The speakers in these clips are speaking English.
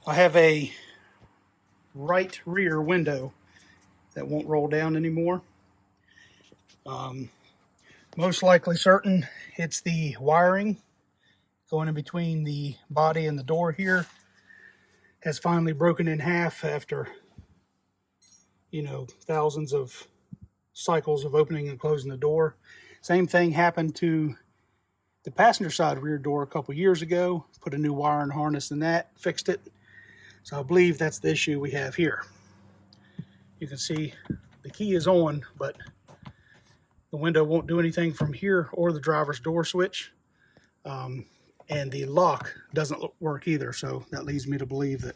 I have a right rear window that won't roll down anymore. Most likely certain it's the wiring going in between the body and the door here has finally broken in half after, you know, thousands of cycles of opening and closing the door. Same thing happened to the passenger side rear door a couple years ago. Put a new wiring harness in that, fixed it. So I believe that's the issue we have here. You can see the key is on, but the window won't do anything from here or the driver's door switch. And the lock doesn't work either. So that leads me to believe that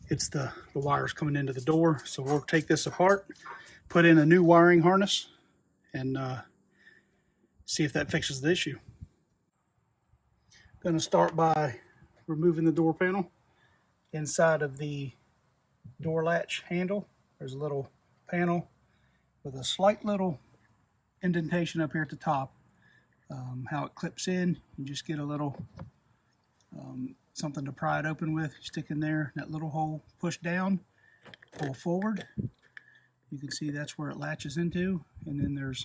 it's the wires coming into the door. So we'll take this apart, put in a new wiring harness, and see if that fixes the issue. Going to start by removing the door panel. Inside of the door latch handle, there's a little panel with a slight little indentation up here at the top. How it clips in, you just get a little something to pry it open with. Stick in there, that little hole, push down, pull forward. You can see that's where it latches into. And then there's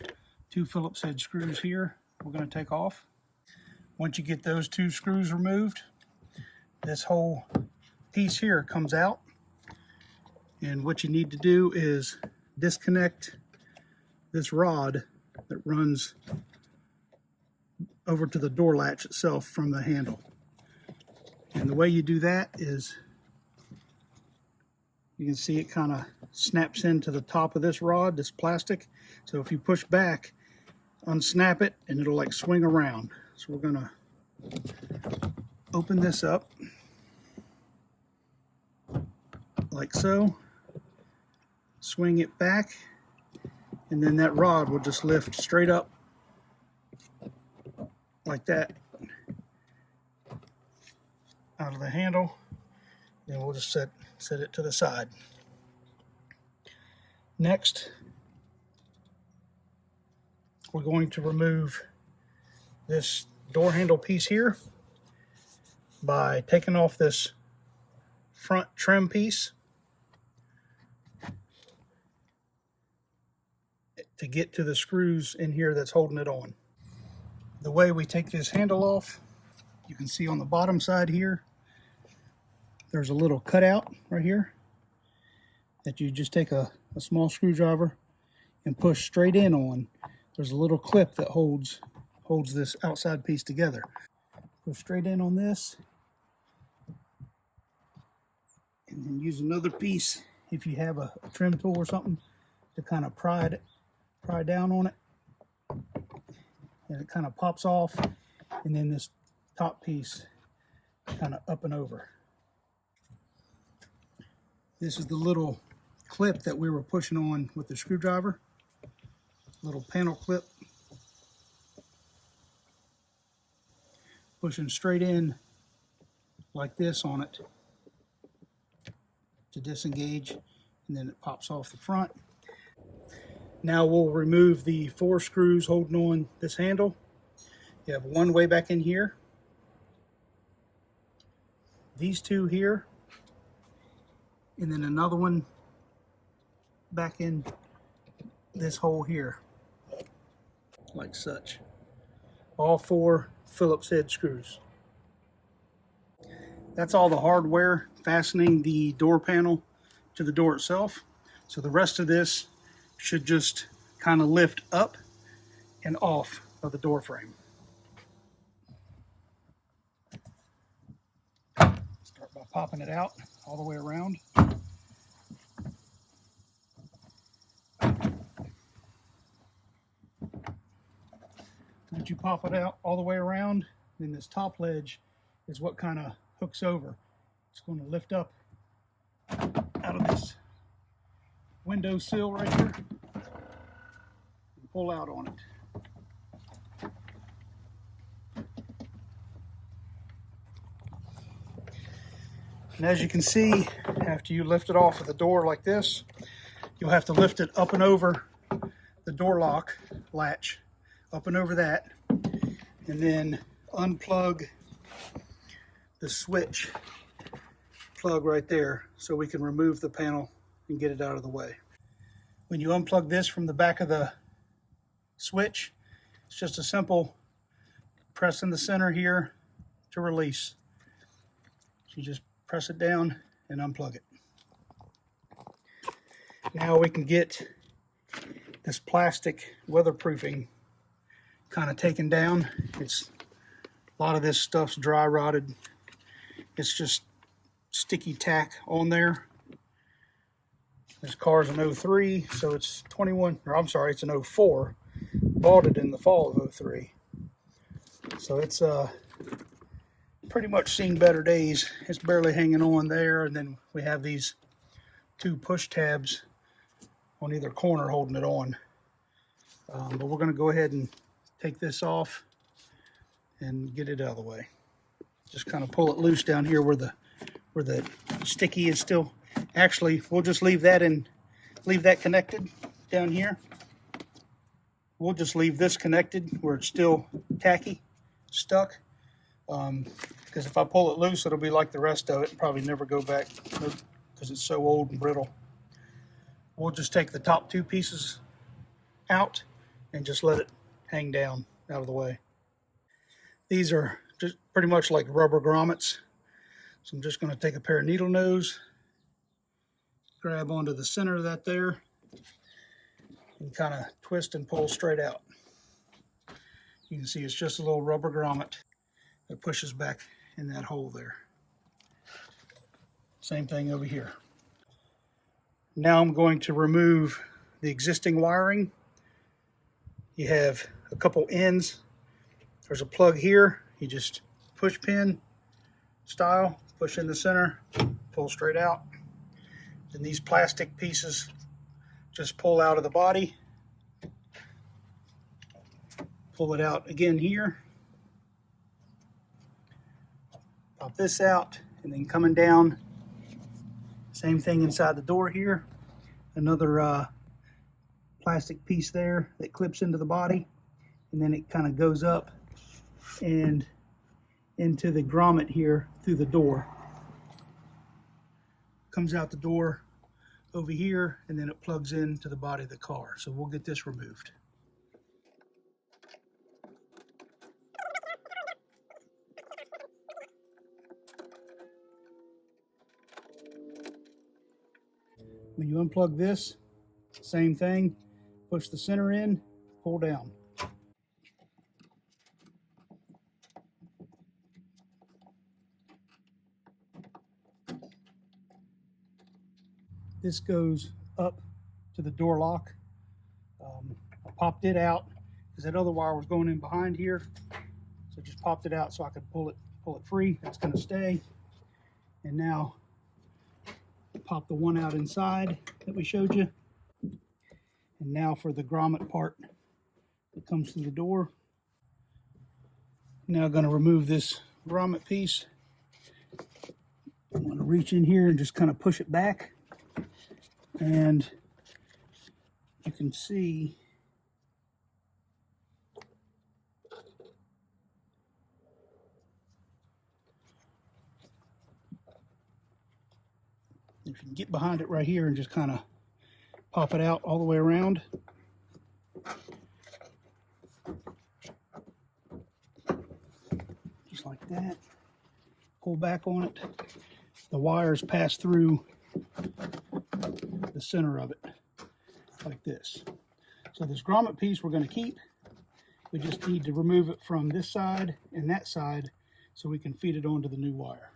two Phillips head screws here we're going to take off. Once you get those two screws removed, this whole piece here comes out. And what you need to do is disconnect this rod that runs over to the door latch itself from the handle. And the way you do that is, you can see it kind of snaps into the top of this rod, this plastic. So if you push back, unsnap it, and it'll like swing around. So we're gonna open this up like so, swing it back, and then that rod will just lift straight up like that out of the handle. Then we'll just set it to the side. Next, we're going to remove this door handle piece here by taking off this front trim piece to get to the screws in here that's holding it on. The way we take this handle off, you can see on the bottom side here, there's a little cutout right here that you just take a small screwdriver and push straight in on. There's a little clip that holds this outside piece together. Go straight in on this, and then use another piece if you have a trim tool or something to kind of pry down on it. And it kind of pops off, and then this top piece kind of up and over. This is the little clip that we were pushing on with the screwdriver. Little panel clip. Pushing straight in like this on it to disengage, and then it pops off the front. Now we'll remove the 4 screws holding on this handle. You have one way back in here, these 2 here, and then another one back in this hole here, like such. All 4 Phillips head screws. That's all the hardware fastening the door panel to the door itself. So the rest of this should just kind of lift up and off of the door frame. Start by popping it out all the way around. Once you pop it out all the way around, then this top ledge is what kind of hooks over. It's going to lift up out of this window sill right here and pull out on it. And as you can see, after you lift it off of the door like this, you'll have to lift it up and over the door lock latch, up and over that, and then unplug the switch plug right there so we can remove the panel and get it out of the way. When you unplug this from the back of the switch, it's just a simple press in the center here to release. So you just press it down and unplug it. Now we can get this plastic weatherproofing kind of taken down. It's a lot of this stuff's dry rotted. It's just sticky tack on there. This car's an 03, so it's 21, or I'm sorry, it's an 04. Bought it in the fall of 03. So it's pretty much seen better days. It's barely hanging on there, and then we have these two push tabs on either corner holding it on. But we're going to go ahead and take this off and get it out of the way. Just kind of pull it loose down here where the sticky is still. Actually, we'll just leave that connected down here. We'll just leave this connected where it's still tacky, stuck. Because if I pull it loose, it'll be like the rest of it and probably never go back because it's so old and brittle. We'll just take the top two pieces out and just let it hang down out of the way. These are just pretty much like rubber grommets. So I'm just going to take a pair of needle nose, grab onto the center of that there, and kind of twist and pull straight out. You can see it's just a little rubber grommet that pushes back in that hole there. Same thing over here. Now I'm going to remove the existing wiring. You have a couple ends. There's a plug here. You just push pin style, push in the center, pull straight out. And these plastic pieces just pull out of the body. Pull it out again here. Pop this out, and then coming down, same thing inside the door here. Another plastic piece there that clips into the body, and then it kind of goes up and into the grommet here through the door. Comes out the door over here, and then it plugs into the body of the car. So we'll get this removed. When you unplug this, same thing, push the center in, pull down. This goes up to the door lock. I popped it out because that other wire was going in behind here. So just popped it out so I could pull it free. That's going to stay. And now pop the one out inside that we showed you. And now for the grommet part that comes through the door. Now I'm going to remove this grommet piece. I'm going to reach in here and just kind of push it back. And you can see if you can get behind it right here and just kind of pop it out all the way around. Just like that. Pull back on it. The wires pass through the center of it like this. So this grommet piece we're going to keep. We just need to remove it from this side and that side so we can feed it onto the new wire.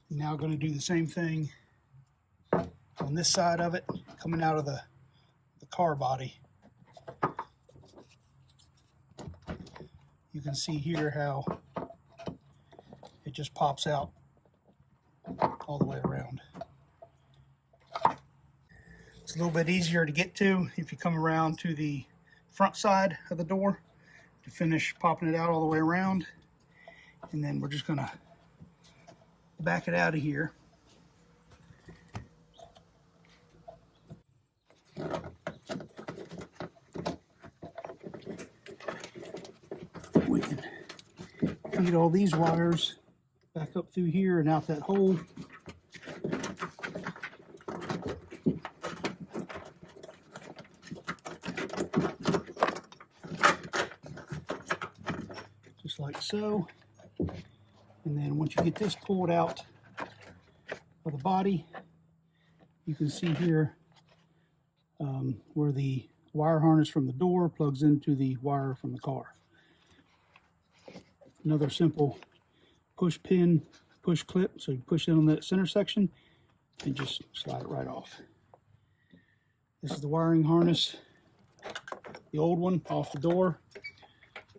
Now I'm going to do the same thing on this side of it, coming out of the car body. You can see here how it just pops out all the way around. It's a little bit easier to get to if you come around to the front side of the door to finish popping it out all the way around. And then we're just going to back it out of here. We can feed all these wires back up through here and out that hole. Just like so. And then once you get this pulled out of the body, you can see here where the wire harness from the door plugs into the wire from the car. Another simple push pin, push clip. So you push in on that center section and just slide it right off. This is the wiring harness, the old one off the door.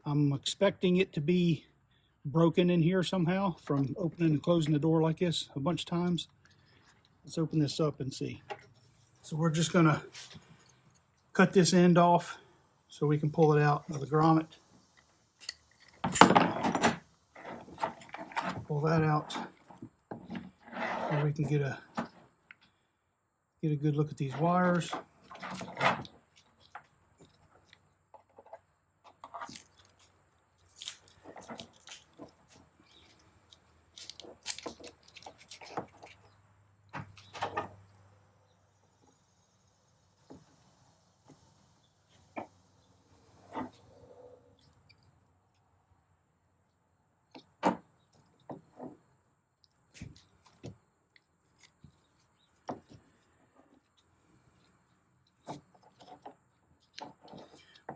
I'm expecting it to be broken in here somehow from opening and closing the door like this a bunch of times. Let's open this up and see. So we're just gonna cut this end off so we can pull it out of the grommet. Pull that out so we can get a good look at these wires.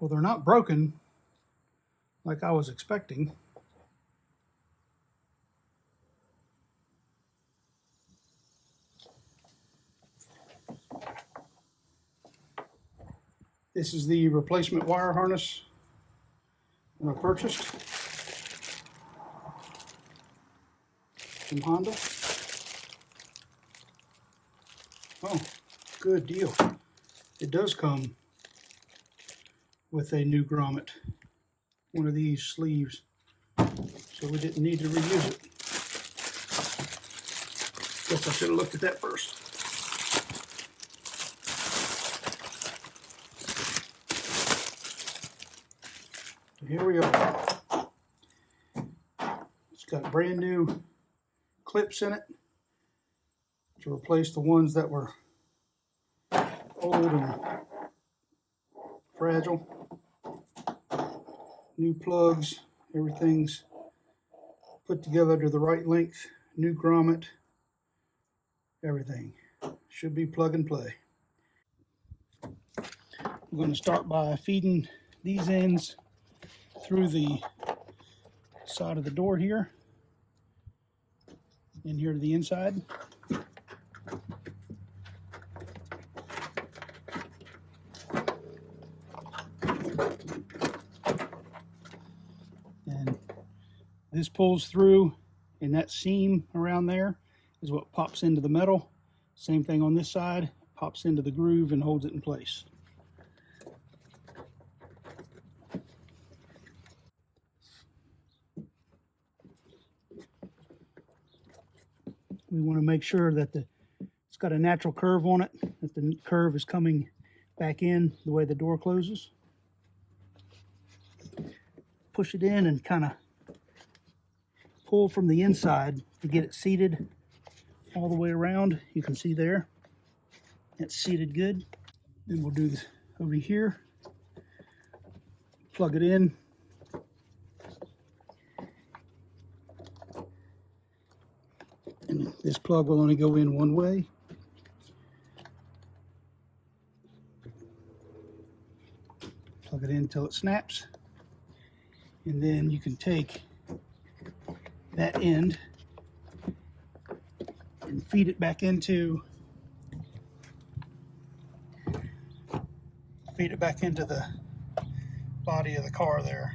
Well, they're not broken like I was expecting. This is the replacement wire harness that I purchased from Honda. Oh, good deal. It does come with a new grommet, one of these sleeves, so we didn't need to reuse it. Guess I should have looked at that first. So here we are. It's got brand new clips in it to replace the ones that were old and fragile. New plugs, everything's put together to the right length, new grommet, everything. Should be plug and play. I'm going to start by feeding these ends through the side of the door here, in here to the inside. And this pulls through, and that seam around there is what pops into the metal. Same thing on this side, pops into the groove and holds it in place. We want to make sure that it's got a natural curve on it, that the curve is coming back in the way the door closes. Push it in and kind of pull from the inside to get it seated all the way around. You can see there, it's seated good. Then we'll do this over here. Plug it in. And this plug will only go in one way. Plug it in until it snaps. And then you can take that end and feed it back into the body of the car there.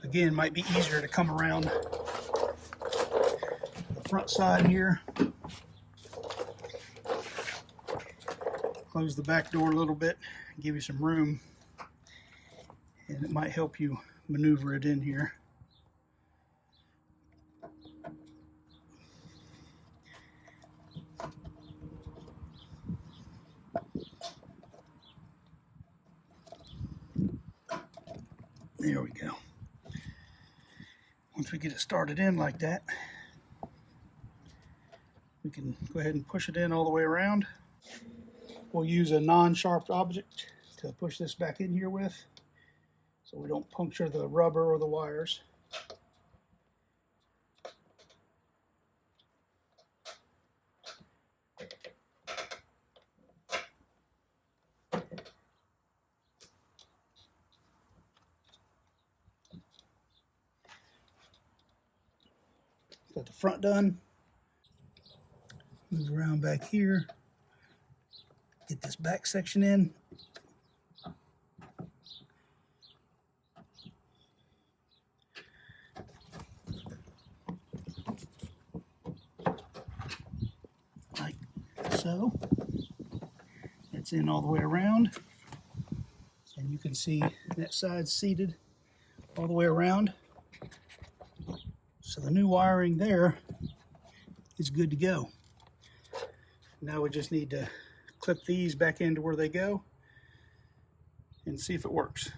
Again, might be easier to come around the front side here. Close the back door a little bit, give you some room, and it might help you maneuver it in here. There we go. Once we get it started in like that, we can go ahead and push it in all the way around. We'll use a non-sharp object to push this back in here with, so we don't puncture the rubber or the wires. Got the front done. Move around back here. Get this back section in. Like so. It's in all the way around. And you can see that side's seated all the way around. So the new wiring there is good to go. Now we just need to clip these back into where they go and see if it works.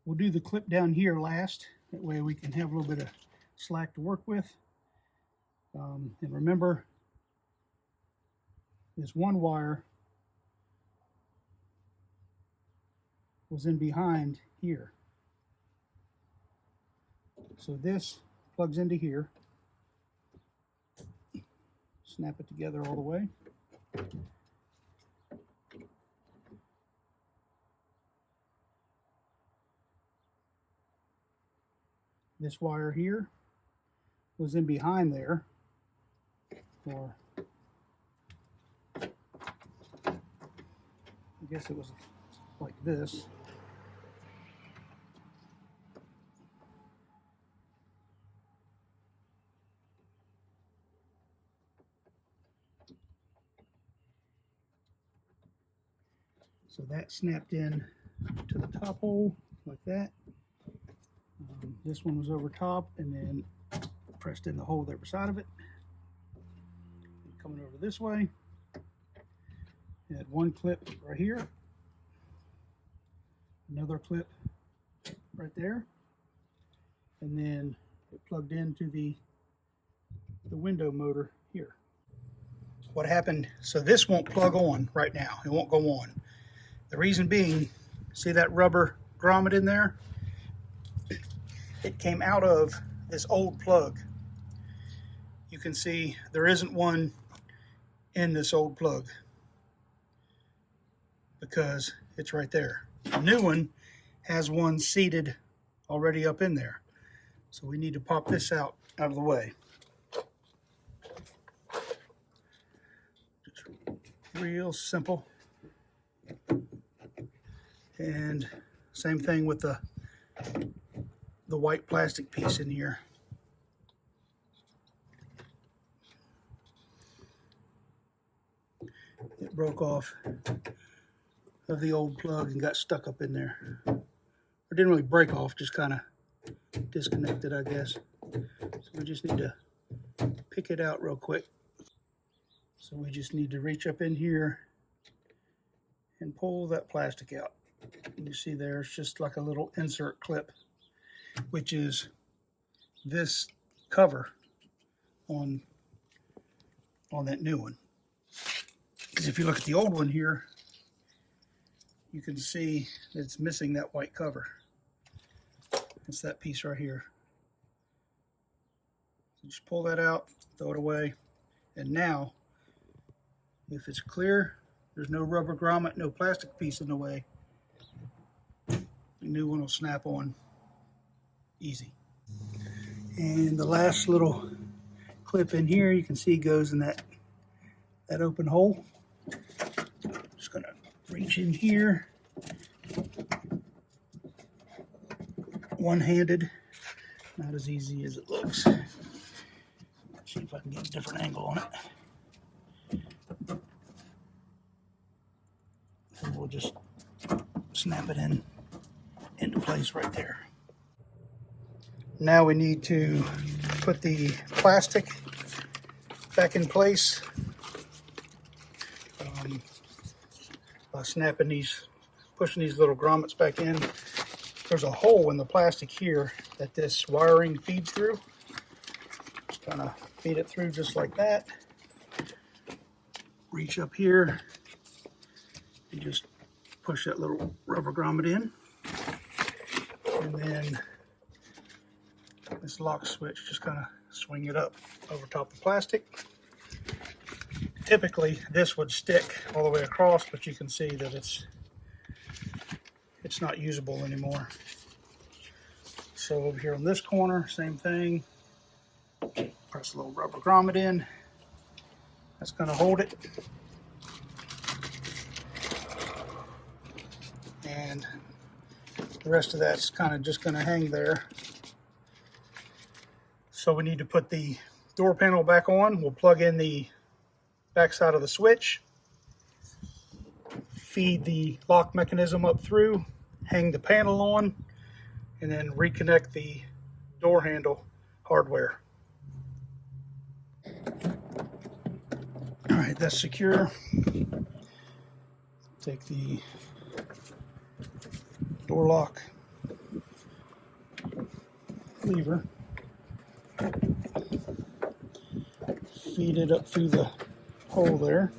We'll do the clip down here last. That way we can have a little bit of slack to work with. And remember, this one wire was in behind here. So this plugs into here. Snap it together all the way. This wire here was in behind there, or I guess it was like this. So that snapped in to the top hole like that. This one was over top and then pressed in the hole there beside of it. And coming over this way, it had one clip right here, another clip right there, and then it plugged into the window motor here. What happened, so this won't plug on right now. It won't go on. The reason being, see that rubber grommet in there? It came out of this old plug. You can see there isn't one in this old plug because it's right there. The new one has one seated already up in there. So we need to pop this out of the way. Just real simple. And same thing with the white plastic piece in here. It broke off of the old plug and got stuck up in there. Or didn't really break off, just kind of disconnected, I guess. So we just need to pick it out real quick. So we just need to reach up in here and pull that plastic out. You see there, it's just like a little insert clip, which is this cover on that new one. Because if you look at the old one here, you can see that it's missing that white cover. It's that piece right here. So just pull that out, throw it away, and now, if it's clear, there's no rubber grommet, no plastic piece in the way, the new one will snap on easy. And the last little clip in here, you can see goes in that open hole. Just gonna reach in here, one-handed, not as easy as it looks. See if I can get a different angle on it. And we'll just snap it into place right there. Now we need to put the plastic back in place by snapping these, pushing these little grommets back in. there's a hole in the plastic here that this wiring feeds through. Just kind of feed it through just like that. Reach up here and just push that little rubber grommet in. And then this lock switch, just kind of swing it up over top the plastic. Typically this would stick all the way across, but you can see that it's not usable anymore. So over here on this corner, same thing. Press a little rubber grommet in. That's going to hold it. And the rest of that's kind of just going to hang there. So we need to put the door panel back on. We'll plug in the back side of the switch, feed the lock mechanism up through, hang the panel on, and then reconnect the door handle hardware. All right, that's secure. Take the door lock lever, feed it up through the hole there,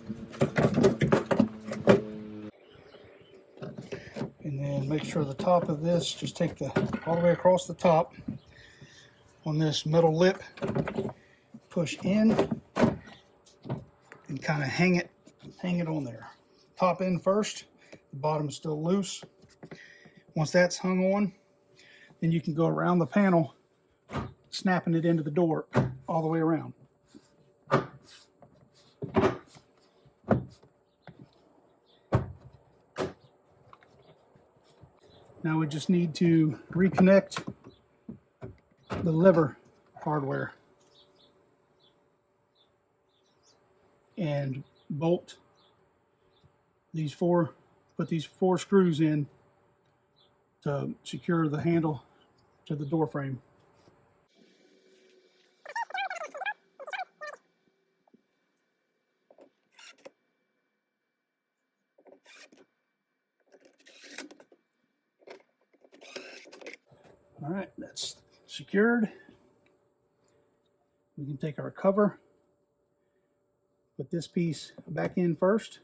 and then make sure the top of this, just take the all the way across the top on this metal lip, push in and kind of hang it on there. Top end first, the bottom is still loose. Once that's hung on, then you can go around the panel, snapping it into the door all the way around. Now we just need to reconnect the lever hardware and bolt these put these 4 screws in to secure the handle to the door frame. All right, that's secured. We can take our cover, put this piece back in first,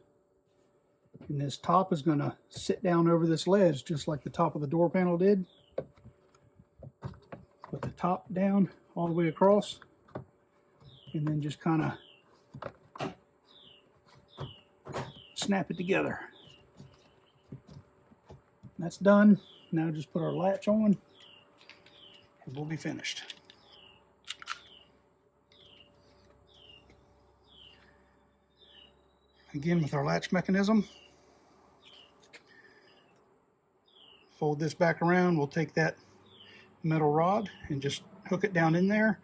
and this top is going to sit down over this ledge just like the top of the door panel did. Put the top down all the way across, and then just kind of snap it together. That's done. Now just put our latch on and we'll be finished. Again, with our latch mechanism, fold this back around. We'll take that metal rod and just hook it down in there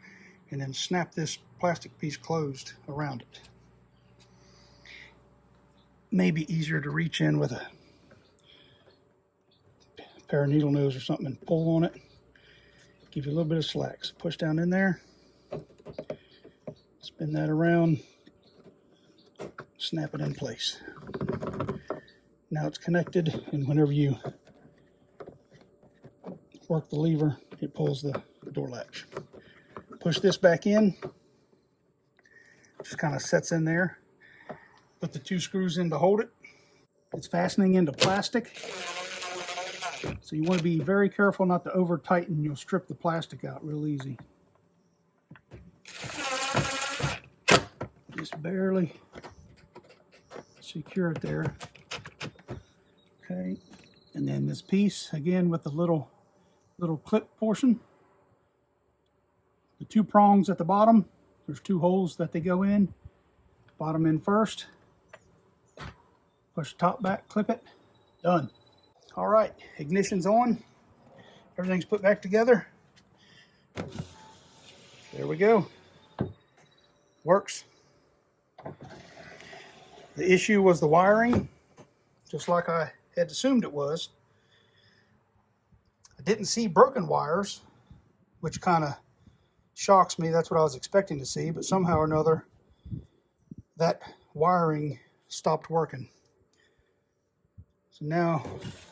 and then snap this plastic piece closed around it. Maybe easier to reach in with a pair of needle nose or something and pull on it. Give you a little bit of slack. So push down in there, spin that around, snap it in place. Now it's connected, and whenever you work the lever, it pulls the door latch. Push this back in, just kind of sets in there. Put the 2 screws in to hold it. It's fastening into plastic, so you want to be very careful not to over tighten. You'll strip the plastic out real easy. Just barely secure it there. Okay, and then this piece again with the little clip portion, the 2 prongs at the bottom, there's 2 holes that they go in. Bottom in first, push the top back, clip it, done. All right, ignition's on, everything's put back together. There we go, works. The issue was the wiring, just like I had assumed it was. I didn't see broken wires, which kind of shocks me. That's what I was expecting to see, but somehow or another, that wiring stopped working. So now,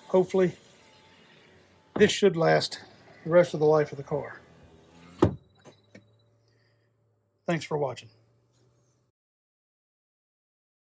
hopefully, this should last the rest of the life of the car. Thanks for watching.